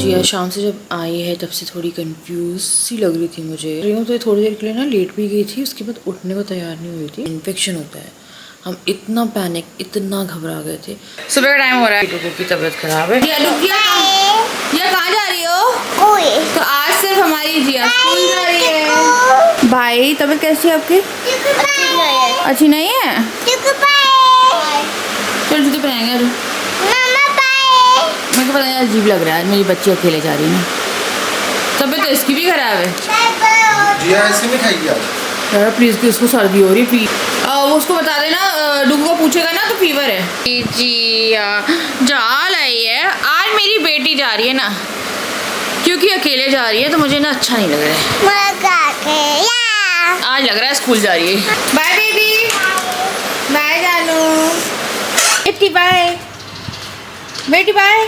जिया शाम से जब आई है तब से थोड़ी कंफ्यूज सी लग रही थी मुझे। तो थोड़ी देर के लिए ना लेट भी गई थी, उसके बाद उठने को तैयार नहीं हुई थी। इन्फेक्शन होता है, हम इतना पैनिक, इतना घबरा गए थे। सुबह का टाइम हो रहा है, लोगों की तबीयत खराब है। जिया कहाँ जा रही हो? तो आज सिर्फ हमारी जिया स्कूल जा रही है। भाई तबीयत कैसी है आपकी? अच्छी नहीं है? चल जूते पहनेंगे। मेरे को पता नहीं, अजीब लग रहा है, मेरी बच्ची अकेले जा रही है। तबीयत तो इसकी भी खराब है। जिया आइसक्रीम खाएगी आज? यार प्लीज कि उसको सर्दी हो रही है, वो उसको बता देना, डुगू को पूछेगा ना तो फीवर है। जिया जा रही है, आज मेरी बेटी जा रही है ना, क्योंकि अकेले जा रही है तो मुझे ना अच्छा नहीं लग रहा है। आज लग रहा है स्कूल जा रही है। बाय बेबी, बाय जानू, इतनी बाय बेटी, बाय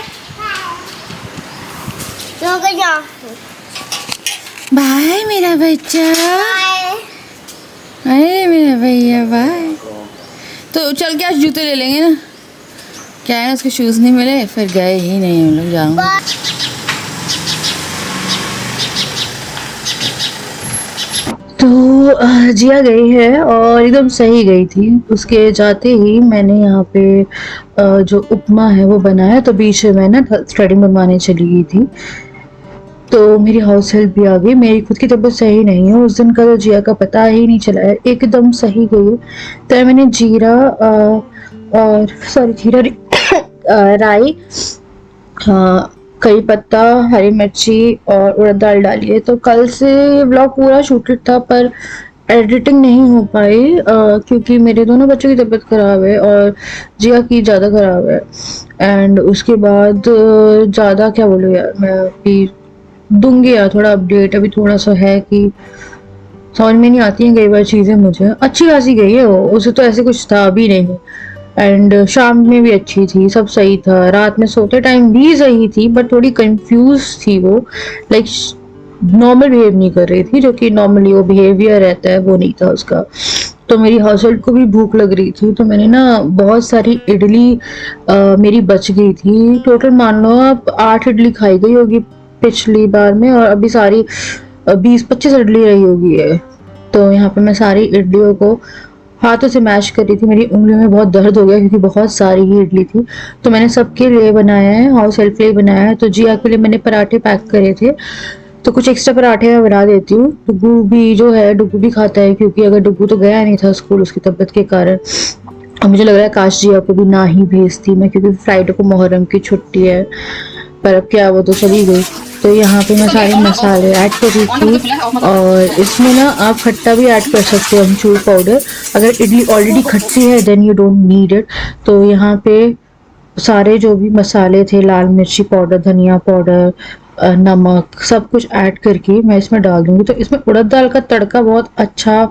बाय मेरा बच्चा, अरे मेरा भैया बाय। तो चल के आज जूते ले लेंगे ना, क्या है उसके शूज़ नहीं मिले, फिर गए ही नहीं हम लोग। जाऊँगा तो जिया गई है और एकदम सही गई थी। उसके जाते ही मैंने यहाँ पे जो उपमा है वो बनाया, तो बीच में मैं ना थ्रेडिंग बनवाने चली गई थी, तो मेरी हाउस हेल्प भी आ गई। मेरी खुद की तबीयत सही नहीं है, उस दिन का तो जिया का पता ही नहीं चला है, एकदम सही गई। तो मैंने जीरा और जीरा राई, करी पत्ता, हरी मिर्ची और उड़द दाल डाली है। तो कल से व्लॉग पूरा शूटेड था पर एडिटिंग नहीं हो पाई, क्योंकि मेरे दोनों बच्चों की तबीयत ख़राब है और जिया की ज़्यादा ख़राब है। एंड उसके बाद ज़्यादा क्या बोलूँ यार, मैं अभी दूंगी यार थोड़ा अपडेट। अभी थोड़ा सा है कि समझ में नहीं आती हैं कई बार चीज़ें मुझे। अच्छी खासी गई है वो, उसे तो ऐसे कुछ था भी नहीं। एंड शाम में भी अच्छी थी, सब सही था, रात में सोते टाइम भी सही थी, बट थोड़ी कंफ्यूज थी वो, लाइक नॉर्मल बिहेव नहीं कर रही थी, जो कि नॉर्मली वो बिहेवियर रहता है वो नहीं था उसका। तो मेरी हाउस हेल्प को भी भूख लग रही थी, तो मैंने ना बहुत सारी इडली मेरी बच गई थी। टोटल मान लो आप 8 इडली खाई गई होगी पिछली बार में, और अभी सारी 20-25 इडली रही होगी है। तो यहाँ पे मैं सारी इडलियों को हाथों से मैश कर रही थी, मेरी उंगलियों में बहुत दर्द हो गया क्योंकि बहुत सारी ही इडली थी। तो मैंने सबके लिए बनाया है, हाउस हेल्प के लिए बनाया है। तो जिया के लिए मैंने पराठे पैक करे थे, तो कुछ एक्स्ट्रा पराठे मैं बना देती हूँ। डुगू भी जो है, डुगू भी खाता है, क्योंकि अगर डुगू तो गया नहीं था स्कूल उसकी तबीयत के कारण। और मुझे लग रहा है काश जिया को भी ना ही भेजती मैं, क्योंकि फ्राइडे को मुहर्रम की छुट्टी है, पर अब क्या, वो तो चली गई। तो यहाँ पे मैं सारे मसाले ऐड कर रही थी, और इसमें ना आप खट्टा भी ऐड कर सकते हो, अमचूर पाउडर। अगर इडली ऑलरेडी खट्टी है then you don't need it. तो यहाँ पे सारे जो भी मसाले थे, लाल मिर्ची पाउडर, धनिया पाउडर, नमक, सब कुछ ऐड करके मैं इसमें डाल दूंगी। तो इसमें उड़द दाल का तड़का बहुत अच्छा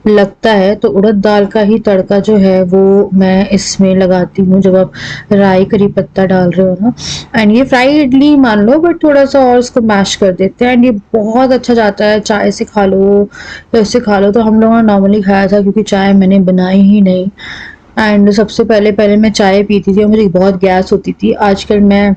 लगता है, तो उड़द दाल का ही तड़का जो है वो मैं इसमें लगाती हूँ जब आप राई करी पत्ता डाल रहे हो ना। एंड ये फ्राई इडली मान लो, बट थोड़ा सा और इसको मैश कर देते हैं, एंड ये बहुत अच्छा जाता है। चाय से खा लो या इससे खा लो। तो हम लोगों ने नॉर्मली खाया था, क्योंकि चाय मैंने बनाई ही नहीं। एंड सबसे पहले मैं चाय पीती थी और मुझे बहुत गैस होती थी। आजकल मैं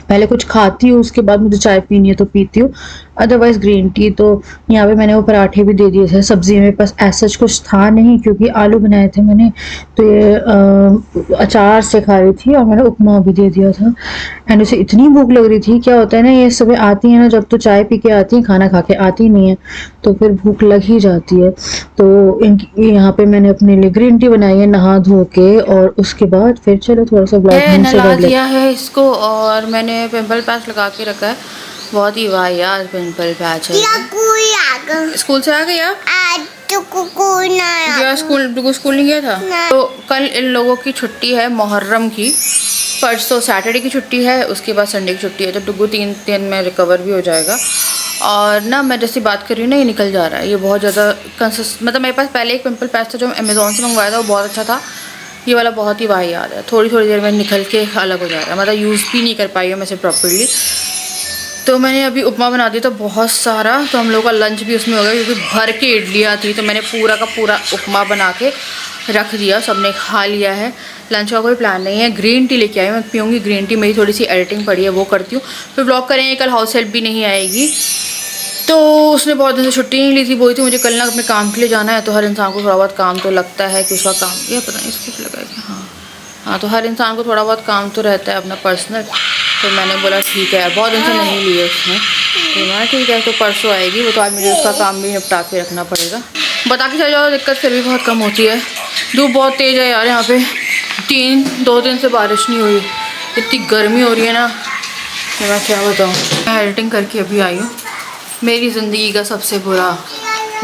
पहले कुछ खाती हूँ, उसके बाद मुझे चाय पीनी है तो पीती हूँ, अदरवाइज ग्रीन टी। तो यहाँ पे मैंने वो पराठे भी दे दिए थे। सब्जी मेरे पास ऐसा कुछ था नहीं, क्योंकि आलू बनाए थे मैंने, तो ये अचार से खा रही थी, और मैंने उपमा भी दे दिया था। एंड उसे इतनी भूख लग रही थी, क्या होता है ना, ये सुबह आती है ना, जब तो चाय पी के आती है, खाना खा के आती नहीं है, तो फिर भूख लग ही जाती है। तो यहाँ पे मैंने अपने लिए ग्रीन टी बनाई है नहा धो के, और उसके बाद फिर चलो थोड़ा सा ब्लॉग नला दिया है इसको, और मैंने पिंपल पैच लगा के रखा है। बहुत ही वाहियात पिंपल पैच है। स्कूल से आ गया? स्कूल नहीं गया था। तो कल इन लोगों की छुट्टी है मुहर्रम की, परसों सैटरडे की छुट्टी है, उसके बाद संडे की छुट्टी है। तो डुगू 3 दिन में रिकवर भी हो जाएगा। और ना मैं जैसी बात कर रही हूँ ना, ये निकल जा रहा है, ये बहुत ज़्यादा मतलब मेरे पास पहले एक पिंपल पैच था जो अमेज़ोन से मंगवाया था, वो बहुत अच्छा था। ये वाला बहुत ही वाहियात है, थोड़ी देर में निकल के अलग हो जा रहा है, मतलब यूज़ भी नहीं कर पाई हूँ मैं इसे प्रॉपर्ली। तो मैंने अभी उपमा बना दिया था बहुत सारा, तो हम लोग का लंच भी उसमें हो गया क्योंकि भर के इडलियाँ थी। तो मैंने पूरा का पूरा उपमा बना के रख दिया, सबने खा लिया है। लंच का कोई प्लान नहीं है। ग्रीन टी लेके आई, मैं पीऊँगी ग्रीन टी। मेरी थोड़ी सी एडिटिंग पड़ी है, वो करती हूँ, फिर ब्लॉग करेंगे। कल हाउस हेल्प भी नहीं आएगी, तो उसने बहुत दिन से छुट्टी नहीं ली थी। बोली थी मुझे कल ना अपने काम के लिए जाना है। तो हर इंसान को थोड़ा बहुत काम तो लगता है कि उसका काम, ये पता नहीं इसको कुछ लगा है। हाँ, तो हर इंसान को थोड़ा बहुत काम तो रहता है अपना पर्सनल। तो मैंने बोला ठीक है यार, बहुत दिन से नहीं लिए उसने। तो मैं ठीक है, तो परसों आएगी वो, तो आज मुझे उसका काम भी निपटा के रखना पड़ेगा। बता के चल जाओ, दिक्कत फिर भी बहुत कम होती है। धूप बहुत तेज़ है यार यहाँ पे। 2 दिन से बारिश नहीं हुई, इतनी गर्मी हो रही है ना, तो मैं क्या बताऊँ। मैं एडिटिंग करके अभी आई हूँ। मेरी ज़िंदगी का सबसे बुरा,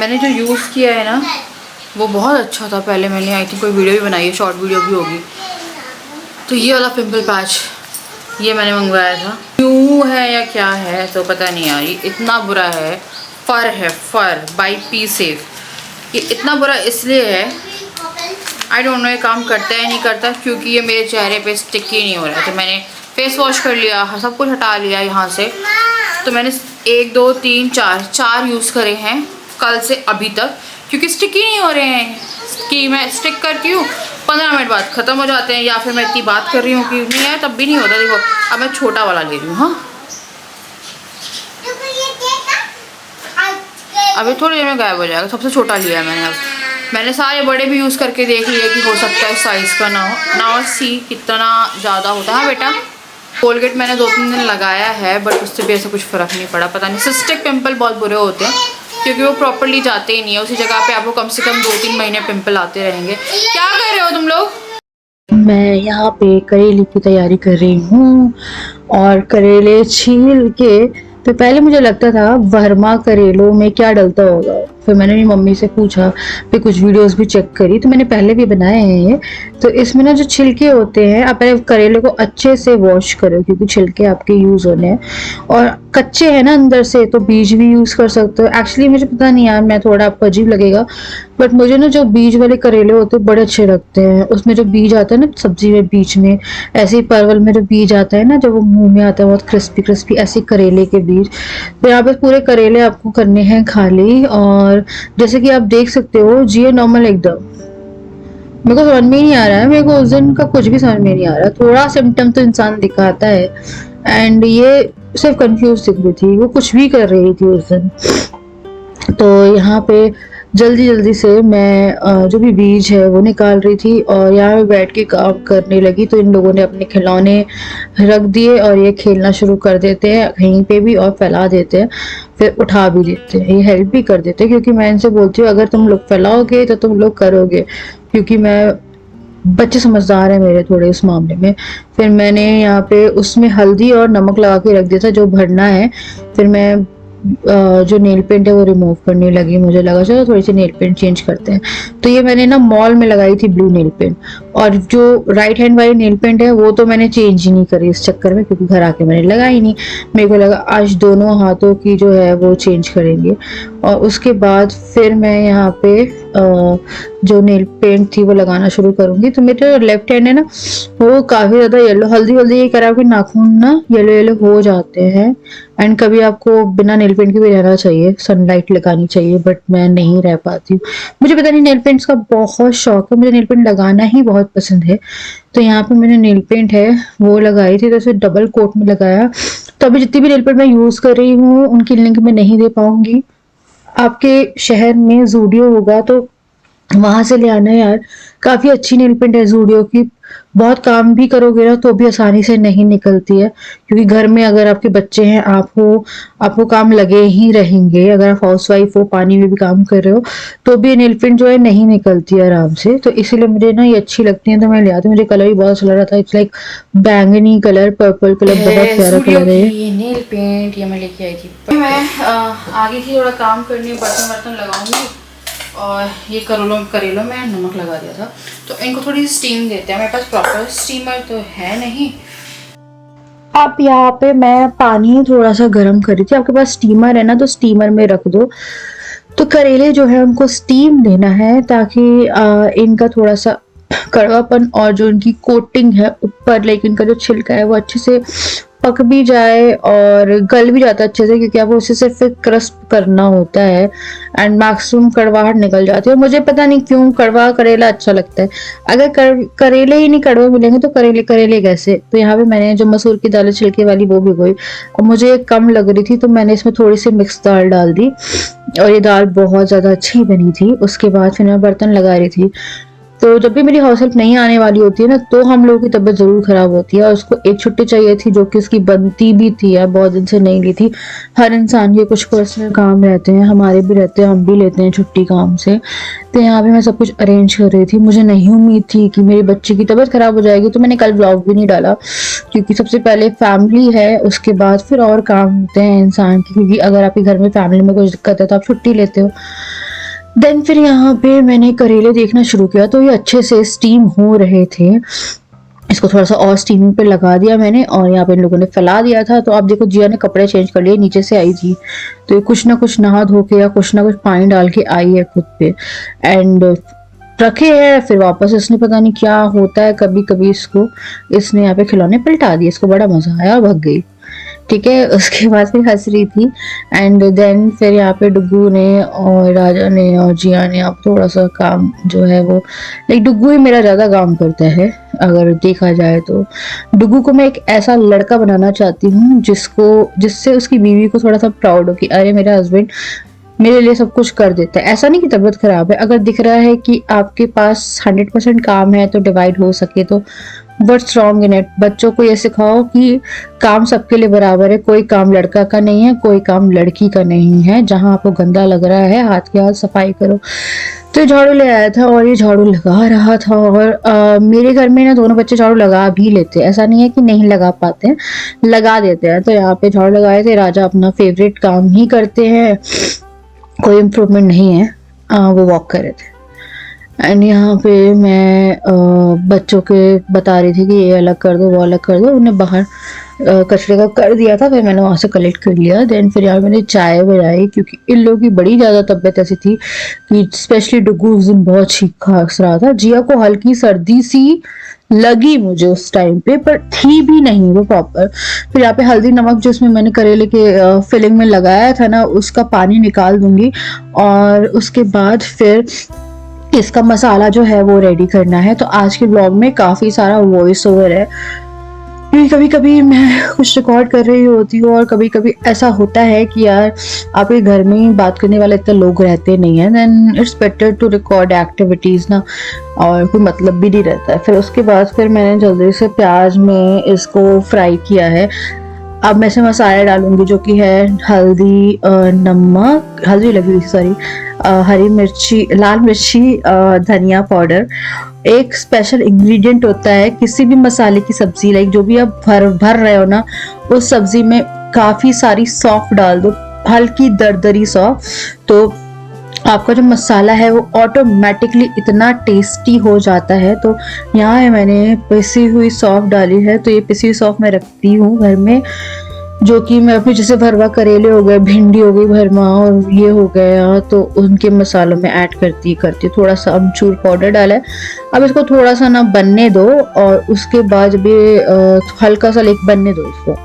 मैंने जो यूज़ किया है ना वो बहुत अच्छा था। पहले मैंने आई थिंक कोई वीडियो भी बनाई है, शॉर्ट वीडियो भी होगी। तो ये वाला पिंपल पैच ये मैंने मंगवाया था, क्यों है या क्या है तो पता नहीं यार, ये इतना बुरा है। फ़र है, फ़र बाई पी सेफ। ये इतना बुरा इसलिए है, आई डोंट नो ये काम करता है नहीं करता, क्योंकि ये मेरे चेहरे पे स्टिक ही नहीं हो रहा है। तो मैंने फेस वॉश कर लिया, सब कुछ हटा लिया यहाँ से। तो मैंने 1 2 3 4 यूज़ करे हैं कल से अभी तक, क्योंकि स्टिक ही नहीं हो रहे हैं। कि मैं स्टिक करती हूँ 15 मिनट बाद ख़त्म हो जाते हैं, या फिर मैं इतनी बात कर रही हूँ कि नहीं यार तब भी नहीं होता। देखो अब मैं छोटा वाला ले रही हूँ। हाँ, अभी थोड़ी देर में गायब हो जाएगा। सबसे छोटा लिया है मैंने। अब मैंने सारे बड़े भी यूज़ करके देख लिए कि हो सकता है साइज़ का ना हो ना, और सी कितना ज़्यादा होता है। हाँ बेटा, कोलगेट मैंने 2-3 दिन लगाया है, बट उससे भी ऐसा कुछ फ़र्क नहीं पड़ा। पता नहीं, सिस्टिक पिंपल बहुत बुरे होते हैं क्योंकि वो प्रॉपर्ली जाते ही नहीं है। उसी जगह पे आपको कम से कम 2-3 महीने पिंपल आते रहेंगे। क्या कर रहे हो तुम लोग? मैं यहाँ पे करेले की तैयारी कर रही हूँ, और करेले छील के, तो पहले मुझे लगता था वर्मा करेलों में क्या डलता होगा। फिर मैंने मेरी मम्मी से पूछा, फिर कुछ वीडियोस भी चेक करी, तो मैंने पहले भी बनाए हैं ये। तो इसमें ना जो छिलके होते हैं, आप पहले करेले को अच्छे से वॉश करो क्योंकि छिलके आपके यूज़ होने हैं। और कच्चे हैं ना अंदर से, तो बीज भी यूज़ कर सकते हो। एक्चुअली मुझे पता नहीं यार, मैं थोड़ा आपको अजीब लगेगा, बट मुझे ना जो बीज वाले करेले होते हैं बड़े अच्छे लगते हैं। उसमें जो बीज आता है ना सब्जी में बीच में, ऐसे ही परवल में जो बीज आता है ना, जब वो मुंह में आता है बहुत क्रिस्पी क्रिस्पी, ऐसे करेले के बीज। तो यहाँ पे पूरे करेले आपको करने हैं खाली। और जैसे कि आप देख सकते हो जी, नॉर्मल एकदम। मेरे को समझ में ही नहीं आ रहा है, मेरे को उस दिन का कुछ भी समझ में नहीं आ रहा। थोड़ा सिम्टम तो इंसान दिखाता है, एंड ये सिर्फ कंफ्यूज दिख रही थी, वो कुछ भी कर रही थी उस दिन। तो यहाँ पे जल्दी जल्दी से मैं जो भी बीज है वो निकाल रही थी, और यहाँ पे बैठ के काम करने लगी। तो इन लोगों ने अपने खिलौने रख दिए और ये खेलना शुरू कर देते हैं कहीं पे भी, और फैला देते हैं, फिर उठा भी देते हैं। ये हेल्प भी कर देते हैं, क्योंकि मैं इनसे बोलती हूँ अगर तुम लोग फैलाओगे तो तुम लोग करोगे, क्योंकि मैं बच्चे समझदार है मेरे थोड़े उस मामले में। फिर मैंने यहाँ पे उसमें हल्दी और नमक लगा के रख दिया था जो भरना है। फिर मैं जो नेल पेंट है वो रिमूव करने लगी। मुझे लगा चलो थोड़ी सी नेल पेंट चेंज करते हैं। तो ये मैंने ना मॉल में लगाई थी ब्लू नेल पेंट, और जो राइट हैंड वाली नेल पेंट है वो तो मैंने चेंज ही नहीं करी इस चक्कर में, क्योंकि घर आके मैंने लगाई नहीं। मेरे को लगा आज दोनों हाथों की जो है वो चेंज करेंगे। और उसके बाद फिर मैं यहाँ पे जो नेल पेंट थी वो लगाना शुरू करूंगी। तो मेरे जो लेफ्ट हैंड है ना वो काफी ज्यादा येलो, हल्दी हल्दी ये करा के नाखून ना येलो येलो हो जाते हैं। एंड कभी आपको बिना नेल पेंट के भी रहना चाहिए, सनलाइट लगानी चाहिए, बट मैं नहीं रह पाती हूँ। मुझे पता नहीं, नेल पेंट्स का बहुत शौक है, मुझे नेल पेंट लगाना ही बहुत पसंद है। तो यहाँ पे मैंने नेल पेंट है वो लगाई थी, तो उसे डबल कोट में लगाया। तो अभी जितनी भी नेल पेंट मैं यूज कर रही हूँ उनकी लिंक मैं नहीं दे पाऊंगी। आपके शहर में जूडियो होगा तो वहां से ले आना यार, काफी अच्छी नेल पेंट है जूडियो की। बहुत काम भी करोगे ना तो भी आसानी से नहीं निकलती है, क्योंकि घर में अगर आपके बच्चे हैं, आप हो, आपको काम लगे ही रहेंगे। अगर आप हाउस वाइफ हो, पानी में भी काम कर रहे हो, तो भी नेल पेंट जो है नहीं निकलती है आराम से। तो इसीलिए मुझे ना ये अच्छी लगती है, तो मैं ले आती हूँ। मुझे कलर भी बहुत अच्छा लग रहा था, इट्स लाइक बैंगनी कलर, पर्पल कलर, बहुत प्यारा कलर है। ये नेल पेंट ये मैं लेके आई थी। मैं आगे थी थोड़ा काम करनी, बर्तन वर्तन लगाऊंगी, और ये करेलों में नमक लगा दिया था। तो इनको थोड़ी सी स्टीम देते हैं। मेरे पास प्रॉपर स्टीमर तो है नहीं। आप यहाँ पे मैं पानी थोड़ा सा गर्म करी थी, आपके पास स्टीमर है ना तो स्टीमर में रख दो। तो करेले जो है उनको स्टीम देना है, ताकि इनका थोड़ा सा कड़वापन और जो इनकी कोटिंग है ऊपर, लाइक इनका जो छिलका है वो अच्छे से पक भी जाए और गल भी जाता है अच्छे से, क्योंकि आपको उसे सिर्फ क्रस्ट करना होता है एंड मैक्सिमम कड़वाहट निकल जाती है। और मुझे पता नहीं क्यों कड़वा करेला अच्छा लगता है। अगर करेले ही नहीं कड़वे मिलेंगे तो करेले करेले कैसे। तो यहाँ पे मैंने जो मसूर की दाल छिलके वाली वो भिगोई, और मुझे कम लग रही थी तो मैंने इसमें थोड़ी सी मिक्स दाल डाल दी, और ये दाल बहुत ज्यादा अच्छी बनी थी। उसके बाद फिर मैं बर्तन लगा रही थी। तो जब भी मेरी हाउस हेल्प नहीं आने वाली होती है ना, तो हम लोगों की तबीयत जरूर खराब होती है। और उसको एक छुट्टी चाहिए थी, जो कि उसकी बनती भी थी यार, बहुत दिन से नहीं ली थी। हर इंसान के कुछ पर्सनल काम रहते हैं, हमारे भी रहते हैं, हम भी लेते हैं छुट्टी काम से। तो यहाँ पे मैं सब कुछ अरेंज कर रही थी। मुझे नहीं उम्मीद थी कि मेरे बच्चे की तबीयत खराब हो जाएगी, तो मैंने कल ब्लॉग भी नहीं डाला, क्योंकि सबसे पहले फैमिली है, उसके बाद फिर और काम होते हैं इंसान के। क्योंकि अगर आपके घर में फैमिली में कुछ दिक्कत है तो आप छुट्टी लेते हो। देन फिर यहाँ पे मैंने करेले देखना शुरू किया, तो ये अच्छे से स्टीम हो रहे थे। इसको थोड़ा सा और स्टीमिंग पे लगा दिया मैंने, और यहाँ पे इन लोगों ने फैला दिया था। तो आप देखो जिया ने कपड़े चेंज कर लिए, नीचे से आई थी तो ये कुछ ना कुछ नहा धो के या कुछ ना कुछ पानी डाल के आई है खुद पे, एंड रखे हैं। फिर वापस इसने पता नहीं क्या होता है, कभी कभी इसने यहाँ पे खिलौने पलटा दिए। इसको बड़ा मजा आया और भाग गई। ठीक है, उसके बाद फिर हंस रही थी। एंड देन फिर यहाँ पे डुग्गू ने और राजा ने और जिया ने अब थोड़ा सा काम जो है वो, लाइक डुग्गू ही मेरा ज़्यादा काम करता है अगर देखा जाए तो। डुग्गू को मैं एक ऐसा लड़का बनाना चाहती हूँ जिससे उसकी बीवी को थोड़ा सा प्राउड हो कि अरे मेरा हस्बैंड मेरे लिए सब कुछ कर देता है। ऐसा नहीं कि तबीयत खराब है, अगर दिख रहा है कि आपके पास 100% काम है तो डिवाइड हो सके तो व्हाट्स रॉन्ग इन इट। बच्चों को ये सिखाओ कि काम सबके लिए बराबर है, कोई काम लड़का का नहीं है, कोई काम लड़की का नहीं है। जहां आपको गंदा लग रहा है हाथ के हाथ सफाई करो। तो झाड़ू ले आया था और ये झाड़ू लगा रहा था। और मेरे घर में ना दोनों बच्चे झाड़ू लगा भी लेते हैं, ऐसा नहीं है कि नहीं लगा पाते हैं, लगा देते हैं। तो यहाँ पे झाड़ू लगाए थे। राजा अपना फेवरेट काम ही करते हैं, कोई इम्प्रूवमेंट नहीं है। वो वॉक कर रहे थे। एंड यहाँ पे मैं बच्चों के बता रही थी कि ये अलग कर दो वो अलग कर दो। उन्हें बाहर कचरे का कर दिया था, फिर मैंने वहाँ से कलेक्ट कर लिया। देन फिर यहाँ मैंने चाय बनाई, क्योंकि इन लोगों की बड़ी ज़्यादा तबीयत ऐसी थी कि स्पेशली डुग्गू उस दिन बहुत छींक खांस रहा था। जिया को हल्की सर्दी सी लगी मुझे उस टाइम पे, पर थी भी नहीं वो प्रॉपर। फिर यहाँ पे हल्दी नमक जो इसमें मैंने करेले के फिलिंग में लगाया था ना, उसका पानी निकाल दूंगी। और उसके बाद फिर इसका मसाला जो है वो रेडी करना है। तो आज के ब्लॉग में काफ़ी सारा वॉइस ओवर है, क्योंकि कभी कभी मैं कुछ रिकॉर्ड कर रही होती हूँ और कभी कभी ऐसा होता है कि यार आपके घर में ही बात करने वाले इतने लोग रहते नहीं हैं, then it's better to record activities ना, और कोई मतलब भी नहीं रहता है। फिर उसके बाद फिर मैंने जल्दी से प्याज में इसको फ्राई किया है। अब मैं इसमें मसाले डालूंगी, जो कि है हल्दी, नमक, हल्दी लगी हुई सॉरी, हरी मिर्ची, लाल मिर्ची, धनिया पाउडर। एक स्पेशल इंग्रेडिएंट होता है किसी भी मसाले की सब्जी, लाइक जो भी आप भर रहे हो ना, उस सब्जी में काफ़ी सारी सौंफ डाल दो, हल्की दरदरी सौंफ। तो आपका जो मसाला है वो ऑटोमेटिकली इतना टेस्टी हो जाता है। तो यहाँ है मैंने पिसी हुई सौंफ डाली है। तो ये पिसी हुई सौंफ मैं रखती हूँ घर में, जो कि मैं अपने जैसे भरवा करेले हो गए, भिंडी हो गई भरमा, और ये हो गया, तो उनके मसालों में ऐड करती थोड़ा सा अमचूर पाउडर डाला है। अब इसको थोड़ा सा ना बनने दो, और उसके बाद भी हल्का सा लेक बनने दो इसको।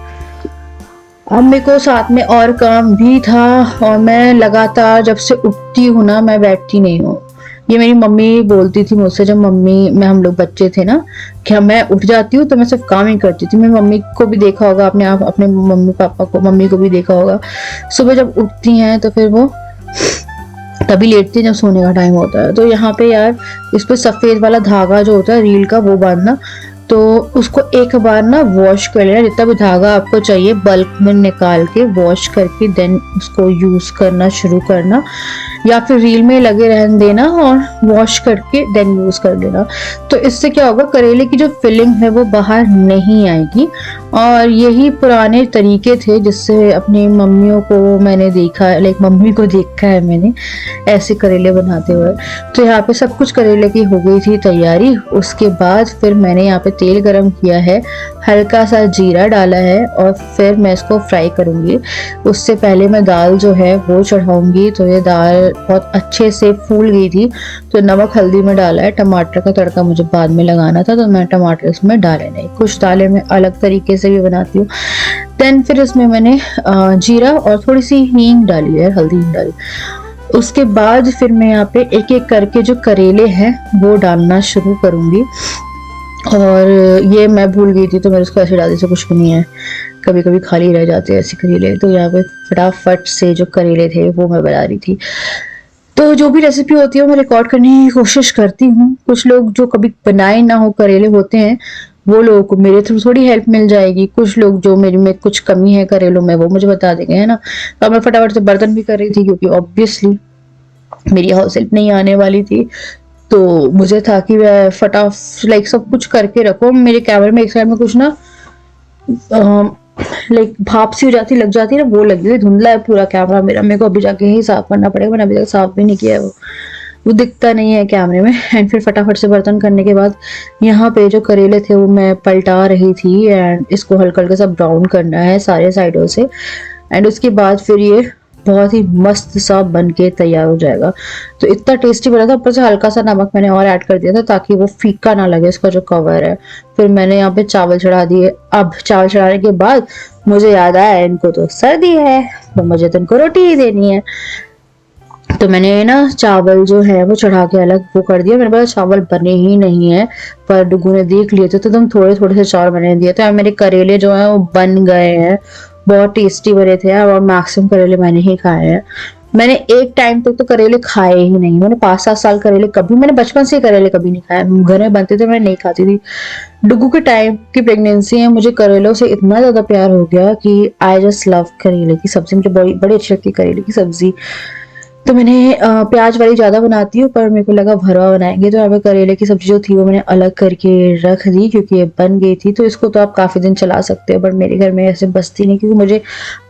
अब मेरे को साथ में और काम भी था, और मैं लगातार जब से उठती हूँ ना, मैं बैठती नहीं हूँ। ये मेरी मम्मी बोलती थी मुझसे, जब हम लोग बच्चे थे ना, कि मैं उठ जाती हूँ तो मैं सिर्फ काम ही करती थी। मेरी मम्मी को भी देखा होगा आपने, आप अपने मम्मी पापा को, मम्मी को भी देखा होगा, सुबह जब उठती हैं तो फिर वो तभी लेटती हैं जब सोने का टाइम होता है। तो यहाँ पे यार इस पे सफेद वाला धागा जो होता है रील का, वो बांधना। तो उसको एक बार ना वॉश कर लेना, जितना भी धागा आपको चाहिए बल्क में निकाल के वॉश करके देन उसको यूज करना शुरू करना, या फिर रील में लगे रहने देना और वॉश करके देन यूज कर लेना। तो इससे क्या होगा, करेले की जो फिलिंग है वो बाहर नहीं आएगी। और यही पुराने तरीके थे जिससे अपनी मम्मियों को मैंने देखा है, लाइक मम्मी को देखा है मैंने ऐसे करेले बनाते हुए। तो यहाँ पे सब कुछ करेले की हो गई थी तैयारी। उसके बाद फिर मैंने यहाँ पे तेल गरम किया है, हल्का सा जीरा डाला है, और फिर मैं इसको फ्राई करूंगी। उससे पहले मैं दाल जो है वो चढ़ाऊंगी। तो ये दाल बहुत अच्छे से फूल गई थी, तो नमक हल्दी में डाला है। टमाटर का तड़का मुझे बाद में लगाना था, तो मैं टमाटर इसमें डाले नहीं। कुछ दालें मैं अलग तरीके से भी बनाती हूँ। देन फिर इसमें मैंने जीरा और थोड़ी सी हींग डाली है, हल्दी हींग डाली। उसके बाद फिर मैं यहाँ पे एक एक करके जो करेले हैं वो डालना शुरू करूँगी। और ये मैं भूल गई थी तो मैंने उसको ऐसे डाल दी, से कुछ भी नहीं है, कभी कभी खाली रह जाते हैं ऐसे करेले। तो यहाँ पे फटाफट से जो करेले थे वो मैं बना रही थी। तो जो भी रेसिपी होती है मैं रिकॉर्ड करने की कोशिश करती हूँ। कुछ लोग जो कभी बनाए ना हो करेले होते हैं वो लोगों को मेरे थ्रू थोड़ी हेल्प मिल जाएगी। कुछ लोग जो मेरे में कुछ कमी है करेलों में वो मुझे बता देंगे, है ना। तो मैं फटाफट से बर्तन भी कर रही थी क्योंकि ऑब्वियसली मेरी हाउस हेल्प नहीं आने वाली थी। तो मुझे था कि मैं लाइक सब कुछ करके रखो। मेरे कैमरे में एक साइड में कुछ ना लाइक भाप सी हो जाती, लग जाती है ना, वो लगी हुई, धुंधला है पूरा कैमरा मेरा। मेरे को अभी जाके ही साफ करना पड़ेगा, मैंने अभी तक साफ भी नहीं किया है, वो दिखता नहीं है कैमरे में। एंड फिर फटाफट से बर्तन करने के बाद यहाँ पे जो करेले थे वो मैं पलटा रही थी। एंड इसको हल्का हल्का सा ब्राउन करना है सारे साइडों से। एंड उसके बाद फिर ये बहुत ही मस्त सा बन के तैयार हो जाएगा। तो इतना टेस्टी बना था। ऊपर से हल्का सा नमक मैंने और ऐड कर दिया था ताकि वो फीका ना लगे इसका जो कवर है। फिर मैंने यहाँ पे चावल चढ़ा दिए। अब चावल चढ़ाने के बाद मुझे याद आया इनको तो सर्दी है तो मुझे तो इनको रोटी ही देनी है। तो मैंने ना चावल जो है वो चढ़ा के अलग वो कर दिया। मेरे पास चावल बने ही नहीं है, पर डुगू ने देख लिए थे तो तुम थोड़े थोड़े से चावल मैंने दिए थे। और मेरे करेले जो है वो बन गए हैं, बहुत टेस्टी बने थे और मैक्सिमम करेले मैंने ही खाए हैं। मैंने एक टाइम तक तो करेले खाए ही नहीं। मैंने 5-7 साल करेले कभी, मैंने बचपन से करेले कभी नहीं खाए। घर में बनते थे मैं नहीं खाती थी। डुगू के टाइम की प्रेगनेंसी है, मुझे करेलों से इतना ज्यादा प्यार हो गया कि आई जस्ट लव करेले की सब्जी। मुझे बड़ी बड़ी अच्छी लगती है करेले की सब्जी। तो मैंने प्याज वाली ज्यादा बनाती हूँ, पर मेरे को लगा भरवा बनाएंगे तो यहाँ पे करेले की सब्जी जो थी वो मैंने अलग करके रख दी क्योंकि ये बन गई थी। तो इसको तो आप काफी दिन चला सकते हो, बट मेरे घर में ऐसे बचती नहीं क्योंकि मुझे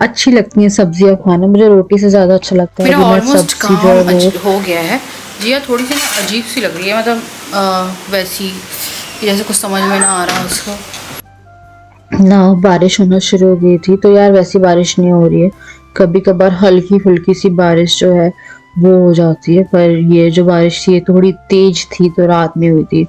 अच्छी लगती है सब्जियां खाना। मुझे रोटी से ज्यादा अच्छा लगता है। मेरा ऑलमोस्ट काम हो गया है। जिया थोड़ी सी ना अजीब सी लग रही है, मतलब वैसी जैसे कुछ समझ में ना आ रहा उसको ना। बारिश होना शुरू हो गई थी तो यार वैसी बारिश नहीं हो रही है। कभी कभार हल्की फुल्की सी बारिश जो है वो हो जाती है, पर ये जो बारिश थी ये थोड़ी तेज थी तो रात में हुई थी।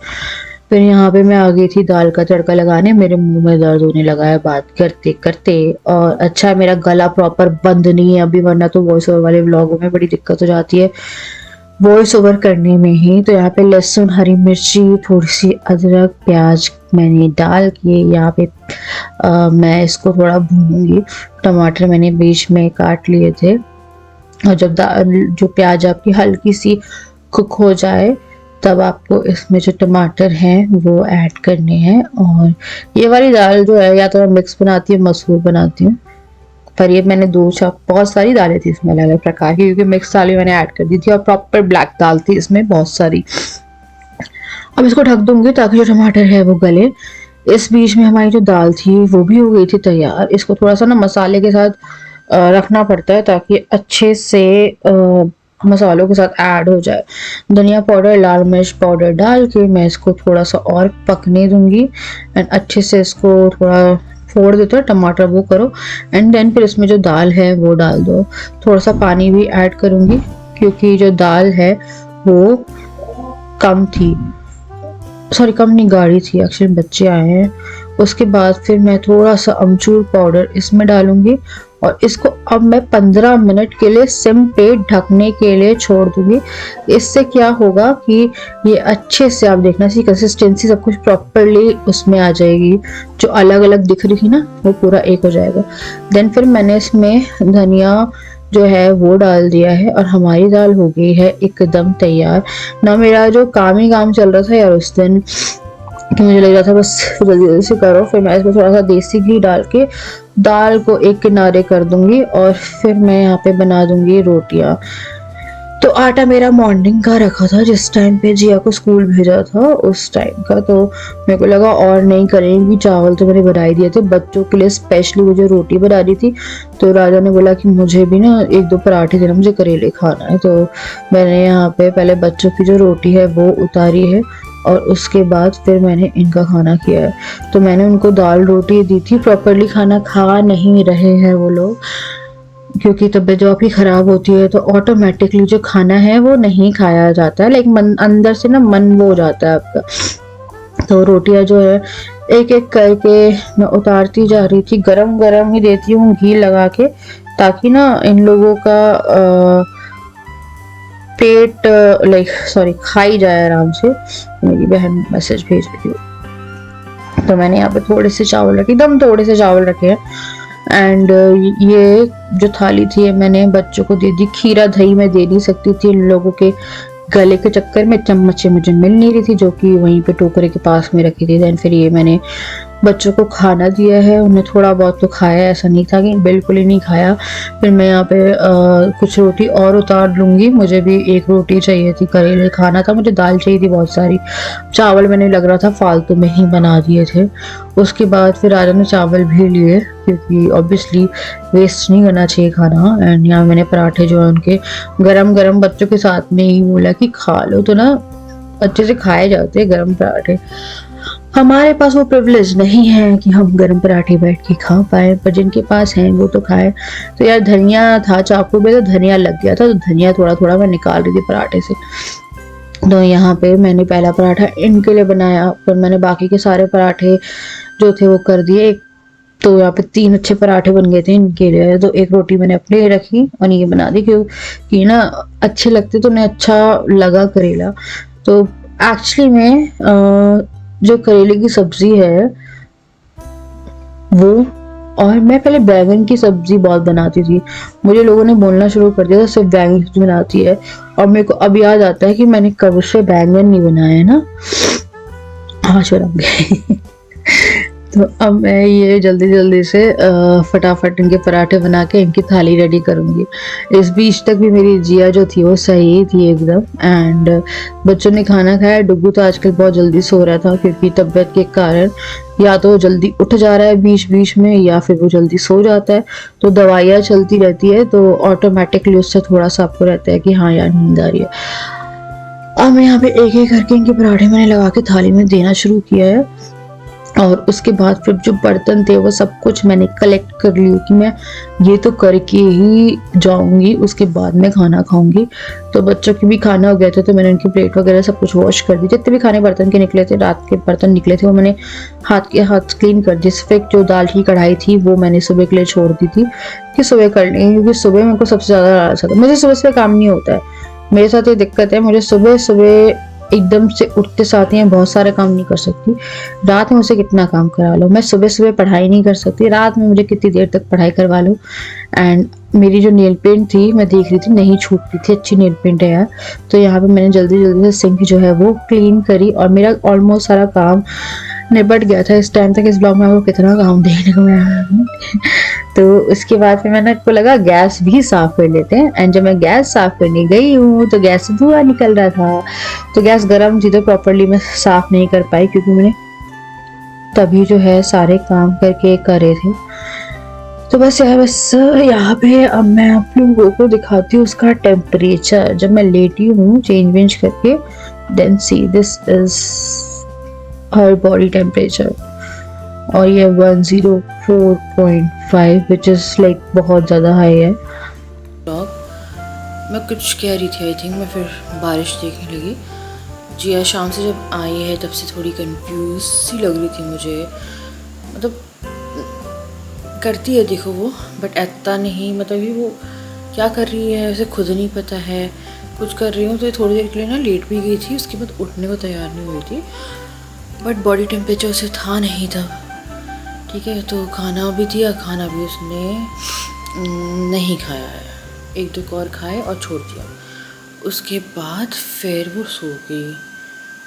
फिर यहाँ पे मैं आ गई थी दाल का तड़का लगाने। मेरे मुंह में दर्द होने लगा है बात करते करते। और अच्छा है मेरा गला प्रॉपर बंद नहीं है अभी, वरना तो वॉइस ओवर वाले व्लॉगों में बड़ी दिक्कत हो जाती है वॉइस ओवर करने में ही। तो यहाँ पे लहसुन, हरी मिर्ची, थोड़ी सी अदरक, प्याज मैंने डाल के यहाँ पे मैं इसको थोड़ा भूनूंगी। टमाटर मैंने बीच में काट लिए थे। और जब जो प्याज आपकी हल्की सी कुक हो जाए तब आपको इसमें जो टमाटर हैं वो ऐड करने हैं। और ये वाली दाल जो है या तो मैं मिक्स बनाती हूँ, मसूर बनाती हूँ, पर ये मैंने बहुत सारी दालें थी इसमें अलग अलग प्रकार की क्योंकि मिक्स दालें मैंने ऐड कर दी थी और प्रॉपर ब्लैक दाल थी इसमें बहुत सारी। अब इसको ढक दूंगी ताकि जो टमाटर है वो गले। इस बीच में हमारी जो दाल थी वो भी हो गई थी तैयार। इसको थोड़ा सा ना मसाले के साथ रखना पड़ता है ताकि अच्छे से मसालों के साथ ऐड हो जाए। धनिया पाउडर, लाल मिर्च पाउडर डाल के मैं इसको थोड़ा सा और पकने दूंगी। एंड अच्छे से इसको थोड़ा फोड़ देते हो, टमाटर वो करो। एंड देन फिर इसमें जो दाल है वो डाल दो। थोड़ा सा पानी भी ऐड करूंगी क्योंकि जो दाल है वो कम थी, सॉरी कम नहीं, गाढ़ी थी एक्चुअली, बच्चे आए हैं। उसके बाद फिर मैं थोड़ा सा अमचूर पाउडर इसमें डालूंगी और इसको अब मैं 15 मिनट के लिए सिम पे ढकने के लिए छोड़ दूंगी। इससे क्या होगा कि ये अच्छे से, आप देखना सी कंसिस्टेंसी सब कुछ प्रॉपरली उसमें आ जाएगी। जो अलग अलग दिख रही थी ना वो पूरा एक हो जाएगा। देन फिर मैंने इसमें धनिया जो है वो डाल दिया है और हमारी दाल हो गई है एकदम तैयार ना। मेरा जो काम ही काम चल रहा था यार उस दिन कि मुझे लग रहा था बस जल्दी जल्दी से करो। फिर मैं इसमें थोड़ा सा देसी घी डाल के दाल को एक किनारे कर दूंगी और फिर मैं यहाँ पे बना दूंगी रोटियां। तो आटा मेरा मॉर्निंग का रखा था जिस टाइम पे जिया को स्कूल भेजा था उस टाइम का। तो मेरे को लगा और नहीं करेंगी, चावल तो मैंने बना ही दिए थे बच्चों के लिए स्पेशली मुझे रोटी बना रही थी। तो राजा ने बोला कि मुझे भी ना 1-2 पराठे देना, मुझे करेले खाना है। तो मैंने यहाँ पे पहले बच्चों की जो रोटी है वो उतारी है और उसके बाद फिर मैंने इनका खाना किया है। तो मैंने उनको दाल रोटी दी थी। प्रॉपरली खाना खा नहीं रहे हैं वो लोग क्योंकि तबीयत जब आपकी खराब होती है तो ऑटोमेटिकली जो खाना है वो नहीं खाया जाता है, लाइक मन अंदर से ना मन वो हो जाता है आपका। तो रोटियां जो है एक एक करके मैं उतारती जा रही थी। गरम गरम ही देती हूँ घी लगा के, ताकि ना इन लोगों का पेट खाई जाए आराम से। मेरी बहन मैसेज भेज रही थी। तो मैंने यहाँ पे थोड़े से चावल रखे, एकदम थोड़े से चावल रखे हैं। एंड ये जो थाली थी मैंने बच्चों को दे दी। खीरा दही मैं दे नहीं सकती थी इन लोगों के गले के चक्कर में, चम्मचें मुझे मिल नहीं रही थी जो कि वहीं पे टोकरे के पास में रखी थी। देन फिर ये मैंने बच्चों को खाना दिया है, उन्हें थोड़ा बहुत तो खाया, ऐसा नहीं था कि बिल्कुल ही नहीं खाया। फिर मैं यहाँ पे कुछ रोटी और उतार लूँगी। मुझे भी एक रोटी चाहिए थी, करेले खाना था, मुझे दाल चाहिए थी बहुत सारी। चावल मैंने लग रहा था फालतू में ही बना दिए थे। उसके बाद फिर राजा ने चावल भी लिए, क्योंकि ऑब्वियसली वेस्ट नहीं करना चाहिए खाना। एंड यहाँ मैंने पराठे जो है उनके गरम गरम बच्चों के साथ में ही बोला कि खा लो, तो ना अच्छे से खाए जाते हैं गरम पराठे। हमारे पास वो प्रिविलेज नहीं है कि हम गरम पराठे बैठ के खा पाए, पर जिनके पास हैं वो तो खाए। तो यार धनिया था चाकू में, तो धनिया लग गया था, तो धनिया थोड़ा थोड़ा मैं निकाल रही थी पराठे से। तो यहाँ पे मैंने पहला पराठा इनके लिए बनाया, फिर मैंने बाकी के सारे पराठे जो थे वो कर दिए। तो यहाँ पे 3 अच्छे पराठे बन गए थे इनके लिए। तो एक रोटी मैंने अपने लिए रखी और ये बना दी, क्योंकि ना अच्छे लगते तो उन्हें अच्छा लगा करेला। तो एक्चुअली में जो करेले की सब्जी है वो, और मैं पहले बैंगन की सब्जी बहुत बनाती थी। मुझे लोगों ने बोलना शुरू कर दिया था सिर्फ बैंगन की सब्जी बनाती है, और मेरे को अब याद आता है कि मैंने कब से बैंगन नहीं बनाया है ना। हाँ शर्म गई। तो अब मैं ये जल्दी जल्दी से फटाफट इनके पराठे बना के इनकी थाली रेडी करूँगी। इस बीच तक भी मेरी जिया जो थी वो सही थी एकदम। एंड बच्चों ने खाना खाया। डुग्गू तो आजकल बहुत जल्दी सो रहा था, क्योंकि तबीयत के कारण या तो वो जल्दी उठ जा रहा है बीच बीच में, या फिर वो जल्दी सो जाता है। तो दवाइयाँ चलती रहती है, तो ऑटोमेटिकली उससे थोड़ा सा आपको रहता है कि हाँ यार नींद आ रही है। अब मैं यहाँ पे एक एक करके इनके पराठे मैंने लगा के थाली में देना शुरू किया है। और उसके बाद फिर जो बर्तन थे वो सब कुछ मैंने कलेक्ट कर लिया कि मैं ये तो करके ही जाऊंगी, उसके बाद मैं खाना खाऊंगी। तो बच्चों की भी खाना हो गया था, तो मैंने उनकी प्लेट वगैरह सब कुछ वॉश कर दी। जितने भी खाने बर्तन के निकले थे, रात के बर्तन निकले थे, वो मैंने हाथ क्लीन कर दिए। सिर्फ जो दाल की कढ़ाई थी वो मैंने सुबह के लिए छोड़ दी थी कि सुबह कर लेंगे, क्योंकि सुबह मेरे को सबसे ज़्यादा आलस आता है। मुझे सुबह सुबह काम नहीं होता है, मेरे साथ ये दिक्कत है। मुझे सुबह सुबह एकदम से उठते साथ ही बहुत सारे काम नहीं कर सकती। रात में मुझसे कितना काम करा लो, मैं सुबह सुबह पढ़ाई नहीं कर सकती, रात में मुझे कितनी देर तक पढ़ाई करवा लो। एंड मेरी जो नेल पेंट थी मैं देख रही थी नहीं छूटती थी, अच्छी नेल पेंट है यार। तो यहाँ पे मैंने जल्दी जल्दी से सिंक जो है वो क्लीन करी, और मेरा ऑलमोस्ट सारा काम निपट गया था। इस टाइम तक इस ब्लॉग में आपको कितना काम देखने को मिला। तो उसके बाद फिर मैंने को लगा गैस भी साफ कर लेते हैं। एंड जब मैं गैस साफ करने गई हूँ तो गैस से धुआं निकल रहा था। तो गैस गर्म थी तो प्रॉपरली मैं साफ नहीं कर पाई, क्योंकि मैंने तभी जो है सारे काम करके करे थे। तो बस यहाँ पे अब मैं आप लोगों को दिखाती हूँ उसका टेम्परेचर जब मैं लेटी हूँ चेंज वेंज करके। Then see this is her body temperature, और ये 104.5 विच इज़ लाइक बहुत ज़्यादा हाई है। मैं कुछ कह रही थी, आई थिंक मैं फिर बारिश देखने लगी। जिया शाम से जब आई है तब से थोड़ी कंफ्यूज सी लग रही थी मुझे, मतलब करती है देखो वो, बट ऐसा नहीं, मतलब कि वो क्या कर रही है उसे खुद नहीं पता है। कुछ कर रही हूँ तो थोड़ी देर के लिए ना लेट भी गई थी, उसके बाद उठने को तैयार नहीं हुई थी। बट बॉडी टेम्परेचर उसे था नहीं तब, ठीक है। तो खाना भी दिया, खाना भी उसने नहीं खाया है, 1-2 और खाए और छोड़ दिया। उसके बाद फिर वो सो गई।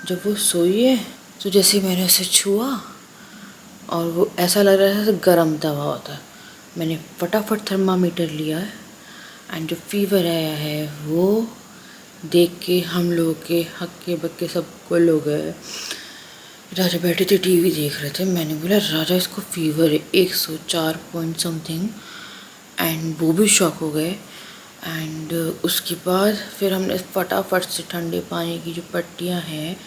जब वो सोई है तो जैसे मैंने उसे छुआ और वो ऐसा लग रहा था जैसे गर्म दवा होता है। मैंने फटाफट थर्मामीटर लिया है, एंड जो फीवर आया है वो देख के हम लोग के हक्के बक्के सब कुल हो गए। राजा बैठे थे टीवी देख रहे थे, मैंने बोला राजा इसको फीवर है 104 पॉइंट समथिंग, एंड वो भी शॉक हो गए। एंड उसके बाद फिर हमने फटाफट से ठंडे पानी की जो पट्टियाँ हैं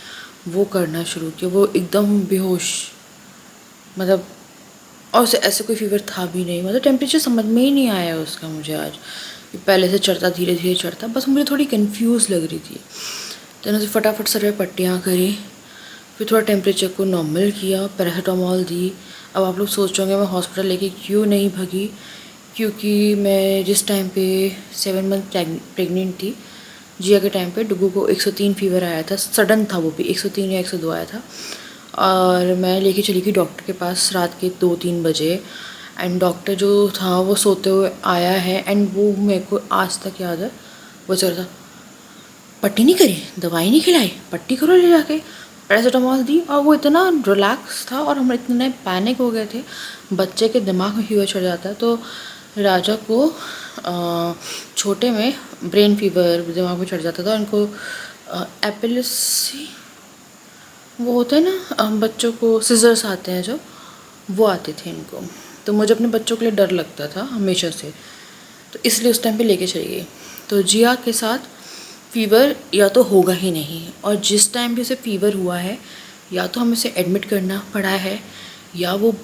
वो करना शुरू किया। वो एकदम बेहोश, मतलब, और उसे ऐसे कोई फीवर था भी नहीं, मतलब टेम्परेचर समझ में ही नहीं आया उसका मुझे आज। पहले से चढ़ता धीरे धीरे चढ़ता, बस मुझे थोड़ी कंफ्यूज लग रही थी। तो उसे फटाफट सर पे पट्टियाँ करी, फिर थोड़ा टेम्परेचर को नॉर्मल किया, पैरासीटामोल दी। अब आप लोग सोच रहे होंगे मैं हॉस्पिटल लेके क्यों नहीं भागी, क्योंकि मैं जिस टाइम पे 7 मंथ प्रेग्नेंट थी, जिया के टाइम पे डुगू को 103 फीवर आया था, सडन था वो भी, 103 या 102 आया था। और मैं लेके चली गई डॉक्टर के पास रात के 2-3 बजे। एंड डॉक्टर जो था वो सोते हुए आया है, एंड वो मेरे को आज तक याद है, वो चल रहा था, पट्टी नहीं करी, दवाई नहीं खिलाई, पट्टी करो ले जाके, पैरासीटामोल दी। और वो इतना रिलैक्स था और हम इतने पैनिक हो गए थे। बच्चे के दिमाग में फीवर चढ़ जाता है, तो राजा को छोटे में ब्रेन फीवर दिमाग में चढ़ जाता था। उनको एपिलेप्सी वो होता है ना, बच्चों को सिजर्स आते हैं जो, वो आते थे इनको। तो मुझे अपने बच्चों के लिए डर लगता था हमेशा से, तो इसलिए उस टाइम पे लेके चली गई। तो जिया के साथ फ़ीवर या तो होगा ही नहीं, और जिस टाइम भी उसे फ़ीवर हुआ है या तो हमें उसे एडमिट करना पड़ा है, या वो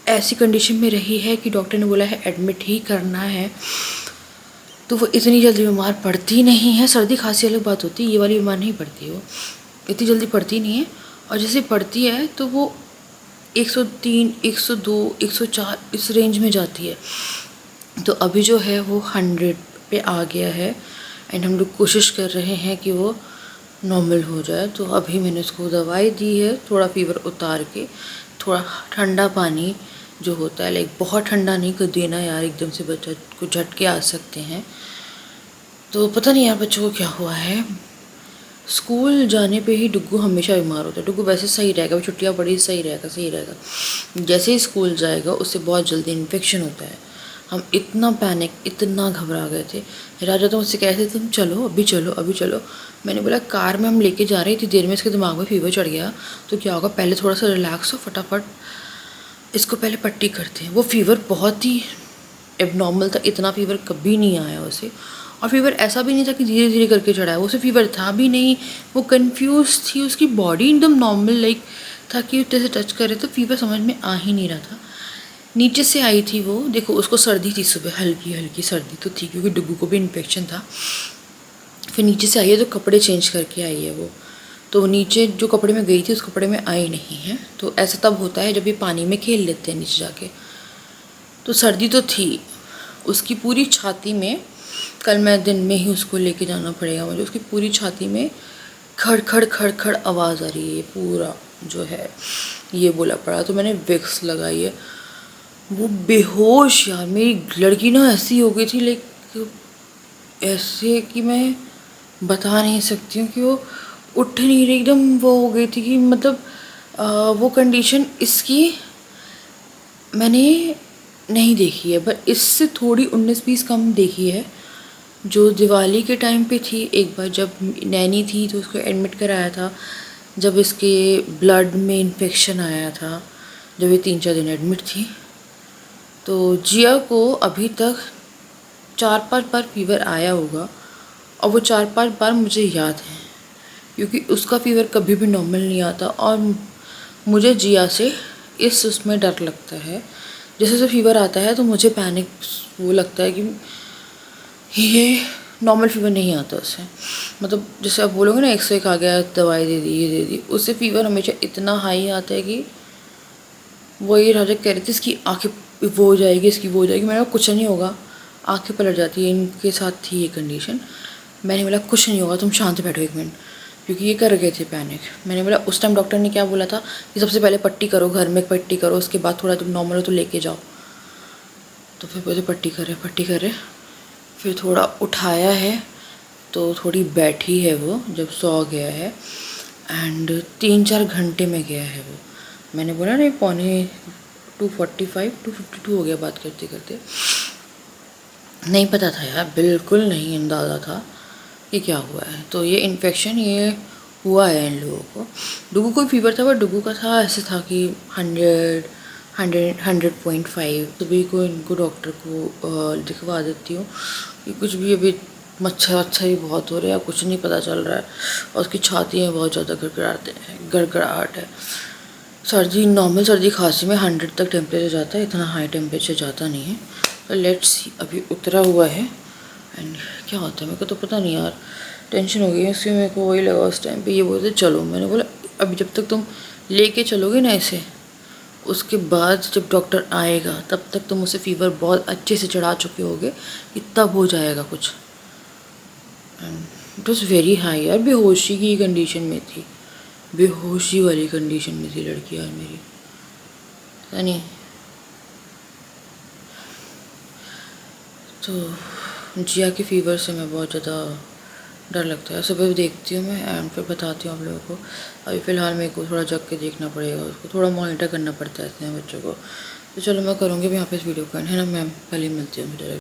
ऐसी कंडीशन में रही है कि डॉक्टर ने बोला है एडमिट ही करना है। तो वो इतनी जल्दी बीमार पड़ती नहीं है। सर्दी खांसी अलग बात होती है, ये वाली बीमार नहीं पड़ती है, वो इतनी जल्दी पड़ती नहीं है। और जैसे पड़ती है तो वो 103, 102, 104 इस रेंज में जाती है। तो अभी जो है वो 100 पे आ गया है, एंड हम लोग कोशिश कर रहे हैं कि वो नॉर्मल हो जाए। तो अभी मैंने उसको दवाई दी है, थोड़ा फ़ीवर उतार के, थोड़ा ठंडा पानी जो होता है, लाइक बहुत ठंडा नहीं कर देना यार, एकदम से बच्चा को झटके आ सकते हैं। तो पता नहीं यार बच्चों को क्या हुआ है। स्कूल जाने पे ही डुग्गू हमेशा बीमार होता है। डुग्गू वैसे सही रहेगा, छुट्टियाँ पड़ी सही रहेगा। जैसे ही स्कूल जाएगा उससे बहुत जल्दी इन्फेक्शन होता है। हम इतना पैनिक, इतना घबरा गए थे। राजा तो मुझसे कह रहे थे तुम चलो अभी चलो अभी चलो। मैंने बोला कार में हम लेके जा रहे थे, देर में इसके दिमाग में फीवर चढ़ गया तो क्या होगा, पहले थोड़ा सा रिलैक्स हो, फटाफट इसको पहले पट्टी करते हैं। वो फीवर बहुत ही एबनॉर्मल था, इतना फीवर कभी नहीं आया उसे। और फीवर ऐसा भी नहीं था कि धीरे धीरे करके चढ़ा है, वो उसे फीवर था भी नहीं। वो कंफ्यूज थी, उसकी बॉडी एकदम नॉर्मल लाइक था कि जैसे टच करे तो फीवर समझ में आ ही नहीं रहा था। नीचे से आई थी वो, देखो उसको सर्दी थी सुबह, हल्की हल्की सर्दी तो थी क्योंकि डुग्गू को भी इन्फेक्शन था। फिर नीचे से आई है तो कपड़े चेंज करके आई है वो, तो नीचे जो कपड़े में गई थी उस कपड़े में आई नहीं है। तो ऐसा तब होता है जब ये पानी में खेल लेते हैं नीचे जाके। तो सर्दी तो थी उसकी पूरी छाती में। कल मैं दिन में ही उसको लेके जाना पड़ेगा मुझे। उसकी पूरी छाती में खड़ खड़ खड़ खड़ आवाज़ आ रही है, पूरा जो है ये बोला पड़ा। तो मैंने विक्स लगाई है। वो बेहोश यार, मेरी लड़की ना ऐसी हो गई थी लाइक ऐसे कि मैं बता नहीं सकती हूँ कि वो उठ नहीं रही, एकदम वो हो गई थी कि मतलब वो कंडीशन इसकी मैंने नहीं देखी है, पर इससे थोड़ी 19-20 कम देखी है। जो दिवाली के टाइम पे थी, एक बार जब नैनी थी तो उसको एडमिट कराया था, जब इसके ब्लड में इन्फेक्शन आया था, जब ये 3-4 दिन एडमिट थी। तो जिया को अभी तक 4-5 बार फीवर आया होगा, और वो 4-5 बार मुझे याद है क्योंकि उसका फीवर कभी भी नॉर्मल नहीं आता। और मुझे जिया से इस उसमें डर लगता है, जैसे जैसे फीवर आता है तो मुझे पैनिक वो लगता है कि ये नॉर्मल फीवर नहीं आता उससे। मतलब जैसे आप बोलोगे ना 101 आ गया, दवाई दे दी, ये दे दी, उससे फीवर हमेशा इतना हाई आता है कि वही राजा कह रही थी इसकी आँखें वो हो जाएगी, इसकी वो हो जाएगी। मैंने कहा कुछ नहीं होगा, आँखें पलट जाती है, इनके साथ थी ये कंडीशन। मैंने बोला कुछ नहीं होगा, तुम शांत बैठो 1 मिनट, क्योंकि ये कर गए थे पैनिक। मैंने बोला उस टाइम डॉक्टर ने क्या बोला था कि सबसे पहले पट्टी करो, घर में पट्टी करो, उसके बाद थोड़ा तुम नॉर्मल हो तो लेके जाओ। तो फिर पहले पट्टी करे, फिर थोड़ा उठाया है तो थोड़ी बैठी है वो, जब सो गया है। एंड 3-4 घंटे में गया है वो। मैंने बोला नहीं, 2:45, 2:52 हो गया बात करते करते। नहीं पता था यार, बिल्कुल नहीं अंदाज़ा था कि क्या हुआ है। तो ये इन्फेक्शन ये हुआ है इन लोगों को। डुगू को फीवर था, पर डुगू का था ऐसे था कि 100.5। तभी को इनको डॉक्टर को दिखवा देती हूँ कि कुछ भी अभी मच्छर ही बहुत हो रहे हैं, कुछ नहीं पता चल रहा है। और उसकी छाती में बहुत ज़्यादा गड़गड़ाहट है। सर्दी, नॉर्मल सर्दी खांसी में 100 तक टेम्परेचर जाता है, इतना हाई टेम्परेचर जाता नहीं है। तो लेट्स सी, अभी उतरा हुआ है एंड क्या होता है मेरे को तो पता नहीं यार, टेंशन हो गई है उसकी। मेरे को वही लगा उस टाइम पे ये बोलते चलो, मैंने बोला अभी जब तक तुम लेके चलोगे ना इसे, उसके बाद जब डॉक्टर आएगा तब तक तुम उसे फ़ीवर बहुत अच्छे से चढ़ा चुके होगे कि तब हो जाएगा कुछ। इट वॉज़ वेरी हाई यार, बेहोशी की कंडीशन में थी, बेहोशी वाली कंडीशन में थी लड़की यार मेरी, पता नहीं। तो जिया के फ़ीवर से मैं बहुत ज़्यादा डर लगता है। सुबह देखती हूँ मैं एंड फिर बताती हूँ आप लोगों को। अभी फ़िलहाल मेरे को थोड़ा जग के देखना पड़ेगा, उसको थोड़ा मॉनिटर करना पड़ता है इतने बच्चों को। तो चलो मैं करूँगी भी यहाँ पे इस वीडियो को, है ना मैम, कल ही मिलती हूँ।